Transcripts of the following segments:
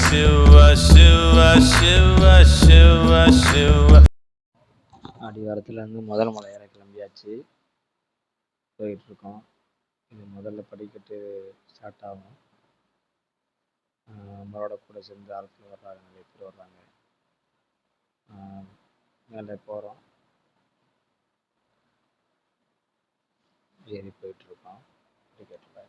சிவ சிவ சிவ சிவ சிவ. அடிவாரத்துலேருந்து முதல் மலை ஏற கிளம்பியாச்சு, போயிட்டுருக்கோம். இது முதல்ல படிக்கட்டு ஸ்டார்ட் ஆகும். நம்மளோட கூட சேர்ந்து ஆழத்தில் வர்றாங்க, நிறைய பேர் வர்றாங்க. மேலே போகிறோம், ஏறி போயிட்டுருக்கோம் படிக்கட்டில்.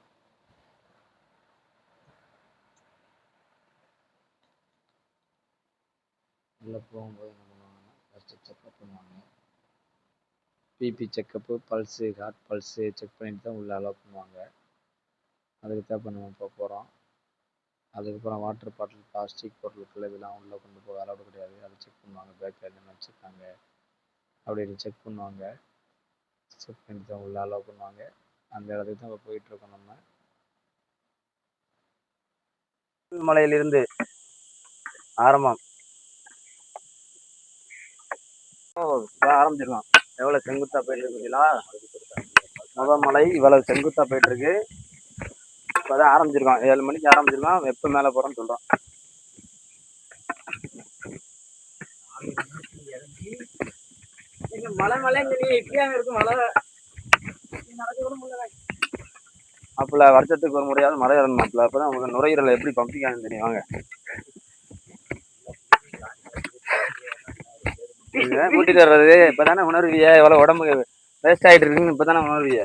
உள்ளே போகும்போது என்ன பண்ணுவாங்கன்னா, ஃபஸ்ட்டு செக்அப் பண்ணுவாங்க. BP checkup, pulse, heart pulse check பண்ணிட்டு தான் உள்ளே அலோவ் பண்ணுவாங்க. அதுக்கு தான் இப்போ நம்ம போகிறோம். அதுக்கப்புறம் வாட்டர் பாட்டில், பிளாஸ்டிக் பொருட்கள் இதெல்லாம் உள்ளே கொண்டு போக அலோடு கிடையாது. அதை செக் பண்ணுவாங்க. பேக்கில் என்னென்ன வச்சுருக்காங்க அப்படின்னு செக் பண்ணுவாங்க. செக் பண்ணிட்டு தான் உள்ளே அலோவ் பண்ணுவாங்க. அந்த இடத்துக்கு தான் இப்போ போயிட்டுருக்கோம். நம்ம மலையிலிருந்து ஆரம்பம் ஆரம்பிச்சிருக்கோம். எவ்வளோ செங்குத்தாக போயிட்டு இருக்குங்களா? முதல் மலை இவ்வளோ செங்குத்தாக போயிட்டு இருக்கு. இப்போ தான் ஆரம்பிச்சிருக்கோம். 7 மணிக்கு ஆரம்பிச்சிருக்கோம். எப்போ மேலே போகிறோம்னு சொல்கிறோம். மலை எப்படியாங்க இருக்கும்? மலை மாப்பிள்ள வருஷத்துக்கு ஒரு முறையாவது மலை ஏறணும் மாப்பிள்ள. அப்போ தான் உங்களுக்கு நுரையீரல் எப்படி பம்பிங் ஆகுதுன்னு தெரியும். வாங்க கூட்டிட்டு வர்றது இப்போ தானே உணர்விய எவ்வளோ உடம்பு வேஸ்ட் ஆகிட்டு இருக்குன்னு இப்போ தானே உணர்விய.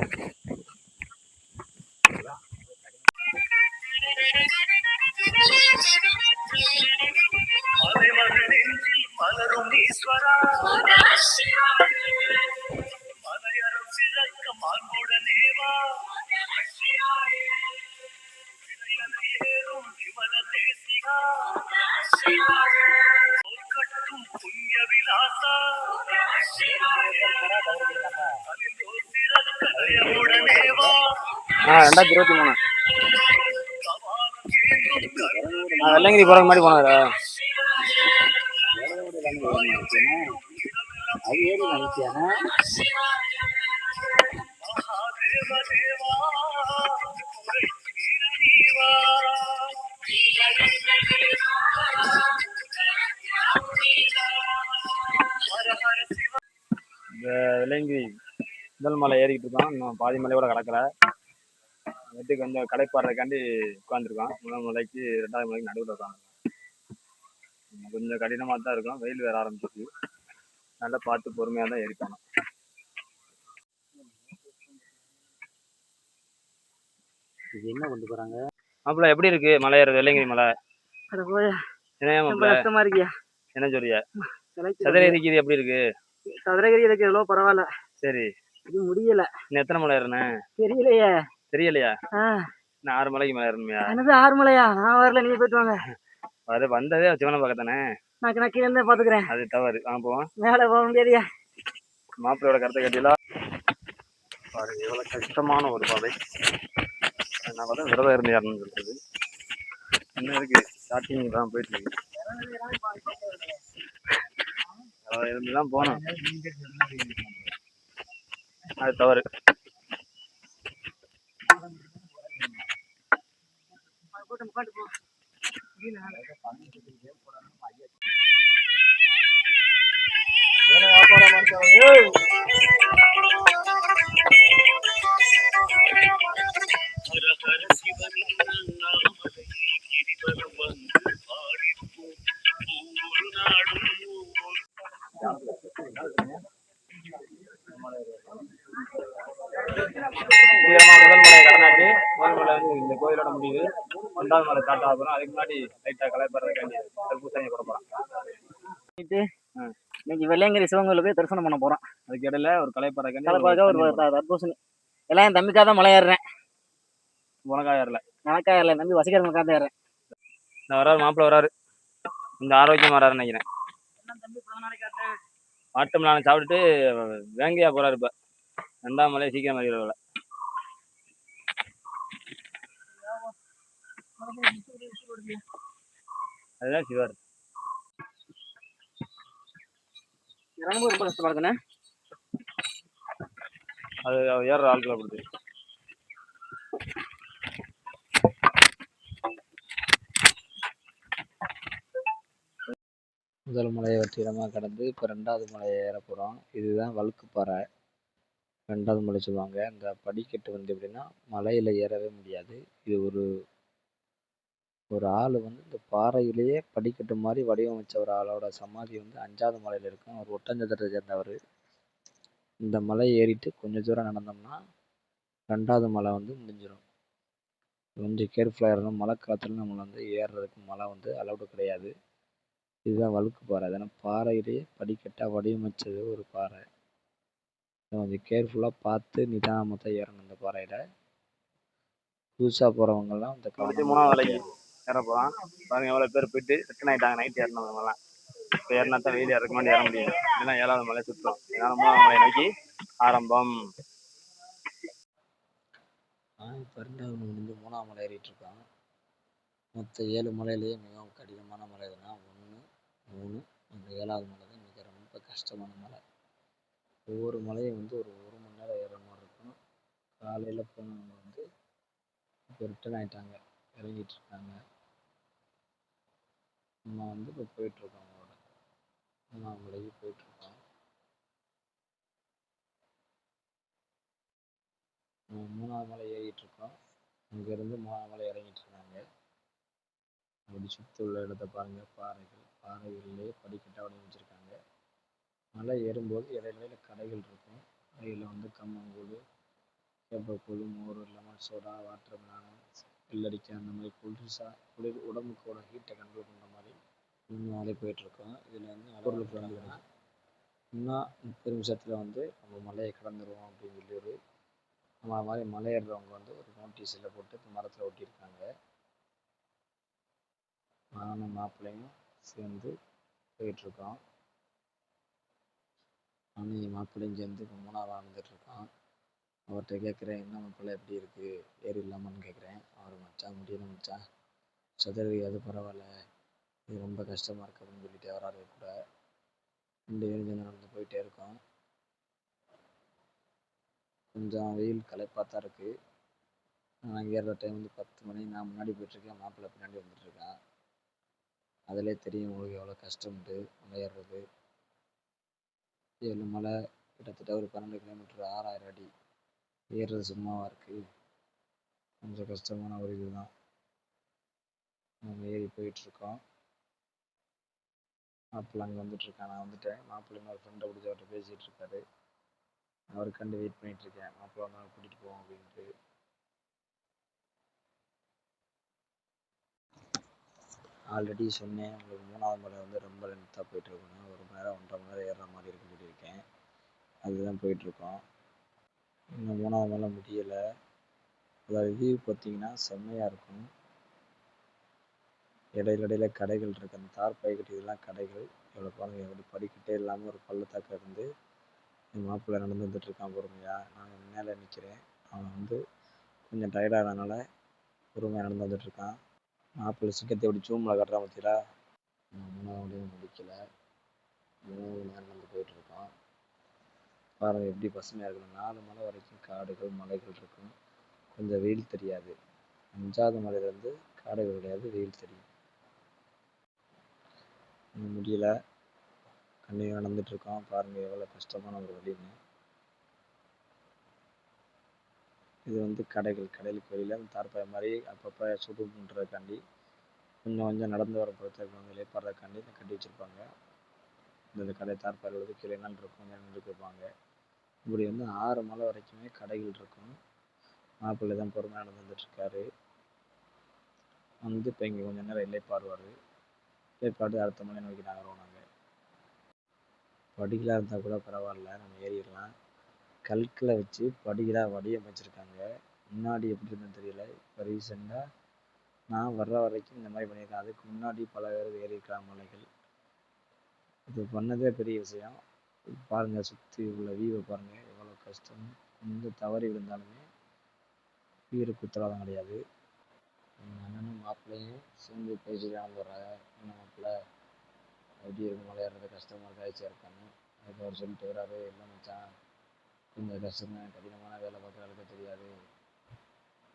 ரெண்டாயிரத்தி 23 வெள்ளங்கிரி போகிற மாதிரி போனாரு. அது ஏறி நினைச்சியானா இந்த வெள்ளங்கிரி முதல் மலை ஏறிக்கிட்டு இருக்கோம். இன்னும் பாதி மலையோட கடக்கலை. வீட்டுக்கு கொஞ்சம் களைப்பாடுறதுக்காண்டி உட்காந்துருக்கோம். முதல் மலைக்கு 2வது மலைக்கு நடுவில் உட்காந்துருக்கோம். கொஞ்சம் கடினமாக தான் இருக்கும். வெயில் வேற ஆரம்பிச்சிருக்கு. நல்லா பார்த்து பொறுமையாக தான் ஏறிக்கணும். இது என்ன கொண்டு போறாங்க மாப்பிள்ள? எப்படி இருக்கு மலை ஏறது? வெள்ளங்கிரி மலை கஷ்டமா இருக்கியா? என்ன சொல்றியா? சதுரகிரி எப்படி இருக்கு? சதுரகிரி இருக்கு எவ்வளோ பரவாயில்ல. சரி, இது முடியல. இன்னும் எத்தனை மலை ஏறன தெரியலையே. தெரியலையா? நான் 6 மலைக்கு மேலே ஏறணுமையா? 6 மலையா? நான் வரல, நீங்க போயிட்டு வாங்க. அது வந்ததே சிவனை பார்க்கத்தானே. நான் கீழே இருந்தே பாத்துக்கிறேன். அது தவறு. போவோம். மேலே போக முடியாதியா? மாப்பிள்ளையோட கருத்தை கட்டிலாம் பாருங்க, எவ்வளவு கஷ்டமான ஒரு பாதை. நான் பார்த்தா விரதம் இருந்து ஏறணும்னு சொல்றது. என்ன இருக்கு, ஸ்டார்டிங் தான் போயிட்டு இருக்கு. இருந்துதான் போனோம். அது தவறு. முதல் மலை கடனாட்டி முதல் மலை வந்து இந்த கோயிலோட முடியுது. 2வது மலை ஸ்டார்ட் ஆகும். அதுக்கு முன்னாடி லைட்டா கலைப்படுறதுக்காண்டி தர்பூசணியை போட போறோம். இன்னைக்கு வெள்ளங்கிரி சிவன் கோயிலுக்கு போய் தரிசனம் பண்ண போறோம். அதுக்கு இடையில ஒரு கலைப்படுறதுக்காண்டி ஒரு தர்பூசணி. எல்லாம் என் தம்பிக்காக தான் மலை ஏறுறேன். உனக்கா ஏறல? எனக்கா ஏறல, தம்பி வசிக்கிறவங்களுக்காக தான் ஏறேன். நான் வராரு, மாப்பிள்ள வராரு. இந்த ஆரோக்கியமா வராருன்னு நினைக்கிறேன். ஆட்டம் நான் சாப்பிட்டுட்டு வேங்கையா போறாரு. இப்ப 2வது மலையை சீக்கிரம் அறிவில. அதுதான் சிவர். இறங்கும்போது ரொம்ப கஷ்டமா இருக்குண்ணே. அது ஏறுற ஆட்களை பொறுத்து. முதல் மலையை வெற்றிடமாக கடந்து இப்போ 2வது மலையை ஏற போகிறோம். இதுதான் வழுக்குப்பாறை. 2வது மலை சொல்லுவாங்க. இந்த படிக்கட்டு வந்து எப்படின்னா மலையில் ஏறவே முடியாது. இது ஒரு ஆள் வந்து இந்த பாறையிலேயே படிக்கட்டு மாதிரி வடிவமைச்ச ஒரு ஆளோட சமாதி வந்து 5வது மலையில் இருக்கும். அவர் ஒட்டஞ்சத்திரத்தை சேர்ந்தவர். இந்த மலை ஏறிட்டு கொஞ்சம் தூரம் நடந்தோம்னா 2வது மலை வந்து முடிஞ்சிடும். கொஞ்சம் கேர்ஃபுல்லாக இருக்கணும். மழை காலத்தில் நம்மளை வந்து ஏறுறதுக்கு மலை வந்து அலௌடு கிடையாது. இதுதான் வழுக்குப்பாறை. அதனால் பாறையிலேயே படிக்கட்டாக வடிவமைச்சது ஒரு பாறை. கொஞ்சம் கேர்ஃபுல்லாக பார்த்து நிதானமாக தான் ஏறணும் இந்த பாறையில். புதுசாக போகிறவங்கெல்லாம் இந்த 3வது மலைக்கு ஏற போகிறோம். பாருங்க எவ்வளோ பேர் போயிட்டு ரிட்டன் ஆகிட்டாங்க. நைட் ஏறினவங்கலாம் இப்போ ஏறினா தான் வெயில் இறக்க மாட்டேன் ஏற முடியும். இல்லைன்னா 7வது மலை சுற்றோம். இதனால் 3வது மலை நோக்கி ஆரம்பம். இப்போ 2வது மலை முடிஞ்சு 3வது மலை ஏறிட்டு இருக்கோம். மொத்த 7 மலையிலேயே மிகவும் கடினமான மலை எதுனா 1, 3, அந்த 7வது மலை தான் மிக ரொம்ப கஷ்டமான மலை. ஒவ்வொரு மலையும் வந்து ஒரு 1 மணி நேரம் ஏறுற மாதிரி இருக்கும். காலையில் போனவங்க வந்து இப்போ ரிட்டன் ஆகிட்டாங்க, இறங்கிட்டு இருக்காங்க. நம்ம வந்து இப்போ போயிட்டுருக்கோம். அவங்களோட 3வது மலைக்கு போயிட்டுருக்கோம். 3வது மலை ஏறிட்டு இருக்கோம். அங்கேருந்து 3வது மலை இறங்கிட்டு இருக்காங்க. அப்படி சுற்றி உள்ள இடத்த பாருங்க. பாறைகளிலே படிக்கட்டாக வடிவமைச்சிருக்காங்க. மலை ஏறும்போது இடையில கடைகள் இருக்கும். கடையில் வந்து கம்மங்கூழ், கேப்பக்கூழ், மோர், லெமன் சோடா, வாட்டர் மெலன், வெள்ளரிக்கை, அந்த மாதிரி குளிர் உடம்புக்கோட ஹீட்டை கண்ட்ரோல் பண்ணுற மாதிரி நாளே போயிட்டுருக்கோம். இதில் வந்து பொருளுக்கு வந்து கிடைக்கும். இன்னும் 30 நிமிஷத்தில் வந்து நம்ம மலையை கடந்துருவோம் அப்படின்னு சொல்லி நம்ம மாதிரி மலை ஏறுறவங்க வந்து ஒரு நோட்டீஸில் போட்டு மரத்தில் ஒட்டியிருக்காங்க. நானும் மாப்பிள்ளையும் சேர்ந்து போயிட்டுருக்கோம். நானும் என் மாப்பிள்ளையும் சேர்ந்து இப்போ 3வது வந்துட்டுருக்கோம். அவர்கிட்ட கேட்குறேன், என்ன மாப்பிள்ளை எப்படி இருக்குது, ஏறி இல்லாமன்னு கேட்குறேன். அவர் மச்சான் முடியல மச்சான், சதுரடி அது பரவாயில்ல, இது ரொம்ப கஷ்டமாக இருக்குது அப்படின்னு சொல்லிட்டு வராரு கூட. 2 பேரும் சேர்ந்து நடந்து போயிட்டே இருக்கோம். கொஞ்சம் வெயில் களைப்பாக தான் இருக்குது. நான் ஏறுற டைம் வந்து 10 மணி. நான் முன்னாடி போயிட்டுருக்கேன், மாப்பிள்ளை பின்னாடி வந்துட்டுருக்கேன். அதிலே தெரியும் உங்களுக்கு எவ்வளோ கஷ்டம்ட்டு மலை ஏறுறது. 7 மலை, கிட்டத்தட்ட ஒரு 12 கிலோமீட்டர், 6000 அடி ஏறுறது சும்மாவாக இருக்குது. கொஞ்சம் கஷ்டமான ஒரு இதுதான். நம்ம ஏறி போயிட்டுருக்கோம். மாப்பிள்ளை அங்கே வந்துட்டுருக்கேன், நான் வந்துட்டேன். மாப்பிள்ளை இன்னொரு ஃப்ரெண்டை பிடிச்சி அவர்கிட்ட பேசிகிட்டு இருக்காரு. அவருக்காண்டி வெயிட் பண்ணிகிட்ருக்கேன், மாப்பிள்ளை வந்தாலும் கூட்டிகிட்டு போவோம் அப்படின்ட்டு. ஆல்ரெடி சொன்னேன் உங்களுக்கு 3வது மலை வந்து ரொம்ப லென்த்தாக போயிட்டுருக்கணும். 1 மணி நேரம் 1.5 மணி நேரம் ஏறுற மாதிரி இருக்குன்னு சொல்லியிருக்கேன். அதுதான் போயிட்டுருக்கோம். இன்னும் 3வது மலை முடியலை. அதாவது வியூ பார்த்தீங்கன்னா செம்மையாக இருக்கும். இடையில கடைகள் இருக்குது. அந்த தார் பைக்கட்டு இதெல்லாம் கடைகள். எவ்வளோ பாருங்க, எப்படி படிக்கிட்டே இல்லாமல் ஒரு பள்ளத்தாக்க இருந்து என் மாப்பிள்ளை நடந்து வந்துட்டுருக்கான் பொறுமையாக. நான் மேலே நிற்கிறேன். அவன் வந்து கொஞ்சம் டயர்டாகிறதுனால பொறுமையாக நடந்து வந்துட்டுருக்கான். மாப்பிள்ளை சிங்கத்தை எப்படி ஜூமில் கட்டுறான் பார்த்தீங்களா. 3வது முடிக்கலை, 3 நேரம் நடந்து போயிட்டுருக்கோம். பாருங்கள் எப்படி பசுமையாக இருக்கணும். 4 மலை வரைக்கும் காடுகள் மலைகள் இருக்கும். கொஞ்சம் வெயில் தெரியாது. 5வது மலையிலேருந்து காடுகள் கிடையாது, வெயில் தெரியும். முடியல, கண்டினியூ நடந்துட்டுருக்கோம். பாருங்கள் எவ்வளோ கஷ்டமான ஒரு வழின்னு. இது வந்து கடைகளுக்கு வெளியில் அந்த தார்பாய் மாதிரி அப்பப்போ சுடு பண்ணுறதுக்காண்டி கொஞ்சம் நடந்து வர பொறுத்தவரைக்கும் வந்து இலைப்பாடுறதுக்காண்டி இதை கட்டி வச்சுருப்பாங்க. இந்த கடை தார்பாயில் வந்து கீழே என்னன்னு இருக்கும், நின்றுட்டு இருப்பாங்க. இப்படி வந்து 6 மலை வரைக்குமே கடைகள் இருக்கும். மாப்பிள்ளை தான் பொறுமையாக நடந்து வந்துட்டுருக்காரு. வந்து இப்போ இங்கே கொஞ்சம் நேரம் இலைப்பாடுவார். இலைப்பாடு அடுத்த மலை நோக்கி நகருவோம். நாங்கள் படிகளாக இருந்தால் கூட பரவாயில்ல, நம்ம ஏறிடலாம். கற்களை வச்சு படிகளாக வடிவமைச்சிருக்காங்க. முன்னாடி எப்படி இருந்ததுன்னு தெரியல. இப்போ ரீசெண்டாக நான் வர்ற வரைக்கும் இந்த மாதிரி பண்ணியிருக்கேன். அதுக்கு முன்னாடி பல பேர் ஏறியிருக்காங்க மலைகள். இது பண்ணதே பெரிய விஷயம். பாருங்கள், சுற்றி உள்ள வியூவை பாருங்கள் எவ்வளோ கஷ்டம். கொஞ்சம் தவறி விழுந்தாலுமே உயிருக்கு உத்தரவாதம் கிடையாது. அண்ணனும் மாப்பிள்ளையும் சேர்ந்து பேசிட்டு வந்துடுறாங்க. என்ன மாப்பிள்ளை எப்படி இருக்கும், மலை ஏறுறது கஷ்டமாக இருக்கா, ஆயிடுச்சா இருக்கான்னு. அதுக்கு அவர் சொல்லிட்டு வர்றாரு, இல்லை மச்சான் கொஞ்சம் கஷ்டம்தான், கடினமான வேலை பார்க்குற தெரியாது,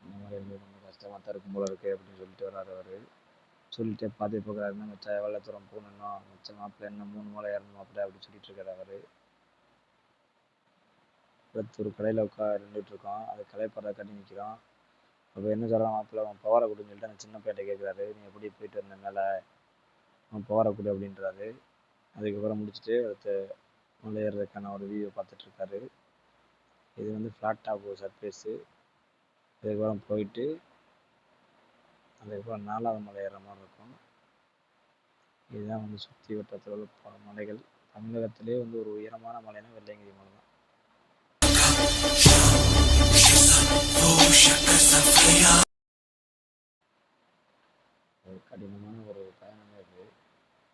இந்த மாதிரி இருந்து கொஞ்சம் கஷ்டமாக தான் இருக்கும் போல இருக்குது அப்படின்னு சொல்லிட்டு வர்றாரு அவர். சொல்லிட்டே பாதி போகிறாருன்னா மச்சான் எவ்வளோ தூரம் போகணும் மச்ச மாப்பிள்ள என்ன 3 மலை ஏறணும் மாப்பிள்ள அப்படி சொல்லிட்டு இருக்காரு அவரு. அடுத்து ஒரு கடையில் நின்றுட்டு இருக்கோம். அது கலைப்பறதை கட்டி நிற்கிறோம். அப்போ என்ன சொல்கிறான் மாப்பிள்ள அவன் பவரை கொடுன்னு சொல்லிட்டு அந்த சின்ன பையன்ட்ட கேட்குறாரு, நீ எப்படி போயிட்டு வந்த மேலே அவன் பவரை கொடு அப்படின்றாரு. அதுக்கப்புறம் முடிச்சுட்டு அடுத்து மலை ஏறுறதுக்கான ஒரு வியூவை பார்த்துட்ருக்காரு. இது வந்து ஃப்ளாட் டாப் சர்ஃபேஸு. அதுக்கப்புறம் போயிட்டு அதுக்கப்புறம் 4வது மலை ஏறுற மாதிரி இருக்கும். இதுதான் வந்து சுற்றி வட்டத்தில் உள்ள மலைகள். தமிழகத்திலே வந்து ஒரு உயரமான மலைனா வெள்ளையங்கிரி மலை தான். ஒரு கடினமான ஒரு பயணமே இது.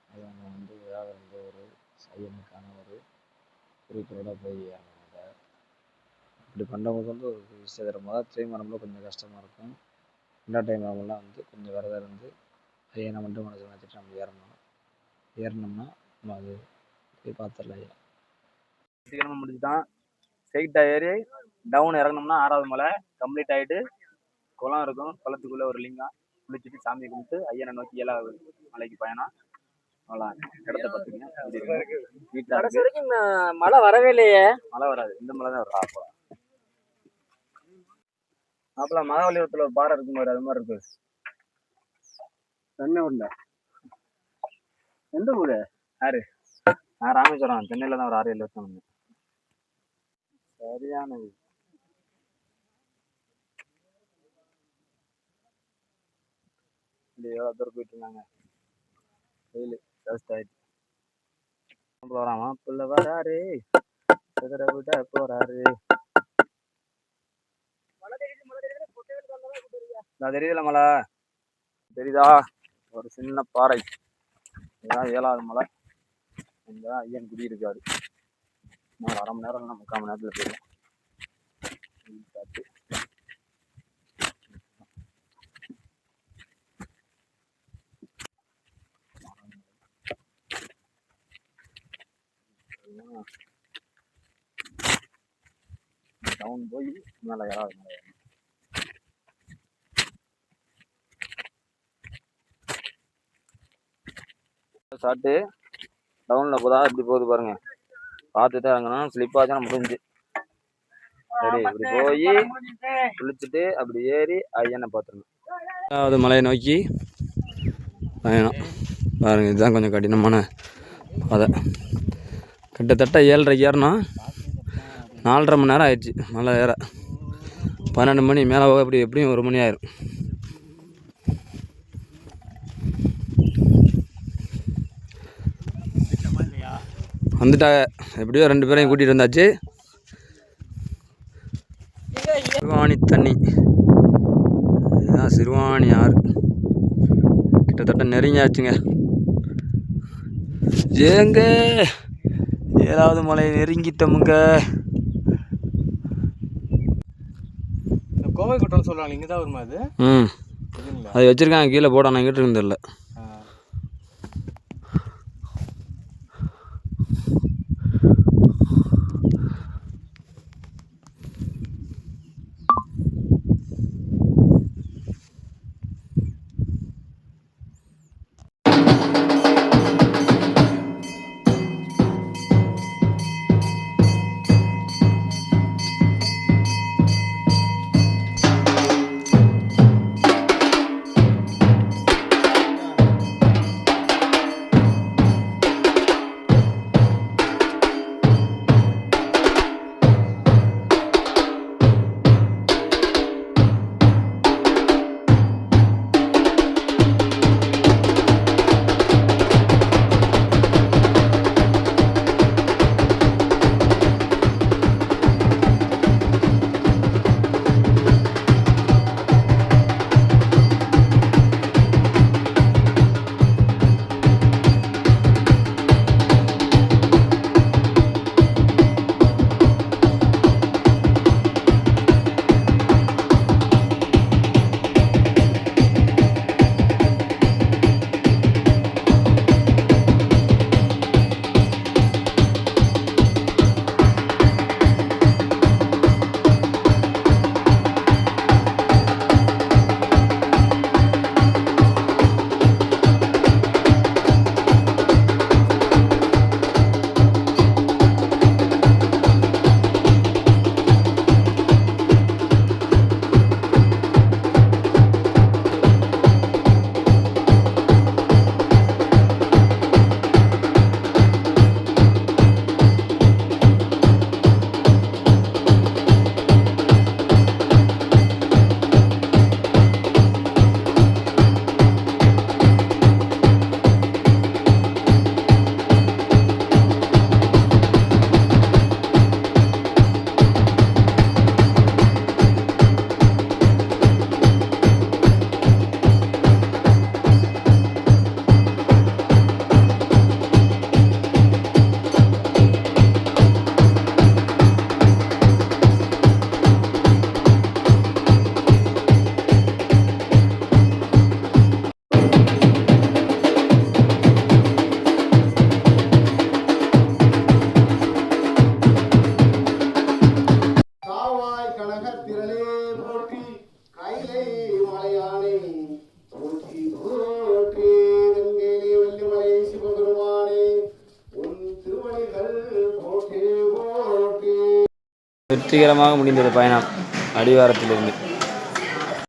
அது அவங்க வந்து ஏதாவது வந்து ஒரு ஐயனுக்கான ஒரு குறிக்கோளோட போய் ஏறணும். இப்படி பண்ணுறவங்களுக்கு வந்து ஒரு விஷயம் தரும். முதல் டைம் வரும்போது கொஞ்சம் கஷ்டமாக இருக்கும். 2வது டைம் வரும்போதுலாம் வந்து கொஞ்சம் விரதம் இருந்து ஐயனை மட்டும் மனசில் நினச்சிட்டு நம்ம ஏறினோம்னா நம்ம அது போய் பார்த்துடலாம். ஐயா சீக்கிரமாக முடிச்சுட்டான். ஸ்ட்ரைட்டாக ஏறி டவுன் இறங்கினோம்னா 6வது மலை கம்ப்ளீட் ஆகிட்டு குளம் இருக்கும். குளத்துக்குள்ளே ஒரு லிங்கம் குளிச்சுட்டு சாமி கும்பிட்டு ஐயனை நோக்கி 7வது மலைக்கு பயணம். அவ்வளோ இடத்த பார்த்துக்கங்க. மழை வரவே இல்லையே. மழை வராது, இந்த மழை தான் வரும். அப்பல மகாபலிபுரத்துல ஒரு பாறை இருக்கும் பாரு, அது மாதிரி இருக்கு. சென்னை ஊர்ல எந்த ஊரு? யாரு? நான் ராமேஸ்வரம். சென்னையில தான் ஒரு 6-7 வருஷம் வந்தேன். சரியானது. எவ்வளோ பேர் போயிட்டு இருந்தாங்க. வெயில் ஜாஸ்தி ஆயிடுச்சு. போறாமா புள்ள வராரு, விட போறாரு. தெரியல மலை தெரியுதா? ஒரு சின்ன பாறை. இதுதான் 7வது மலை. இங்கதான் ஐயன் குடி இருக்காரு. நான் 1/2 மணி நேரம் இல்லைன்னா 3/4 மணி நேரத்துல போயிடும். டவுன் போய் மேலே 7வது மலை. ஸ்டார்ட்டு டவுனில் போதா இப்படி போகுது பாருங்க. பார்த்துட்டு இறங்கணும். ஸ்லிப் ஆச்சுன்னா முடிஞ்சு. சரி இப்படி போய் குளிச்சுட்டு அப்படி ஏறி ஐயனை பார்த்துடணும். 7வது மலையை நோக்கி பயணம் பாருங்க. இதுதான் கொஞ்சம் கடினமான பாதை. கிட்டத்தட்ட 7:30 ஏறணும். 4:30 மணி நேரம் ஆயிடுச்சு மலை ஏற. 12 மணி மேலே போக எப்படியும் 1 மணி ஆயிரும். வந்துட்டாங்க. எப்படியோ 2 பேரையும் கூட்டிகிட்டு வந்தாச்சு. சிறுவாணி தண்ணி, இதுதான் சிறுவாணி ஆறு. கிட்டத்தட்ட நெருங்கியாச்சுங்க. ஏங்க 7வது மலையை நெருங்கிட்டோமுங்க. கோவை குட்டம்னு சொல்கிறாங்க. இங்கே தான் வருமா அது? அது வச்சுருக்காங்க கீழே போட. நான் எங்கிட்ட இருந்து தெரியல. வெற்றிகரமாக முடிந்தது பயணம் அடிவாரத்திலிருந்து.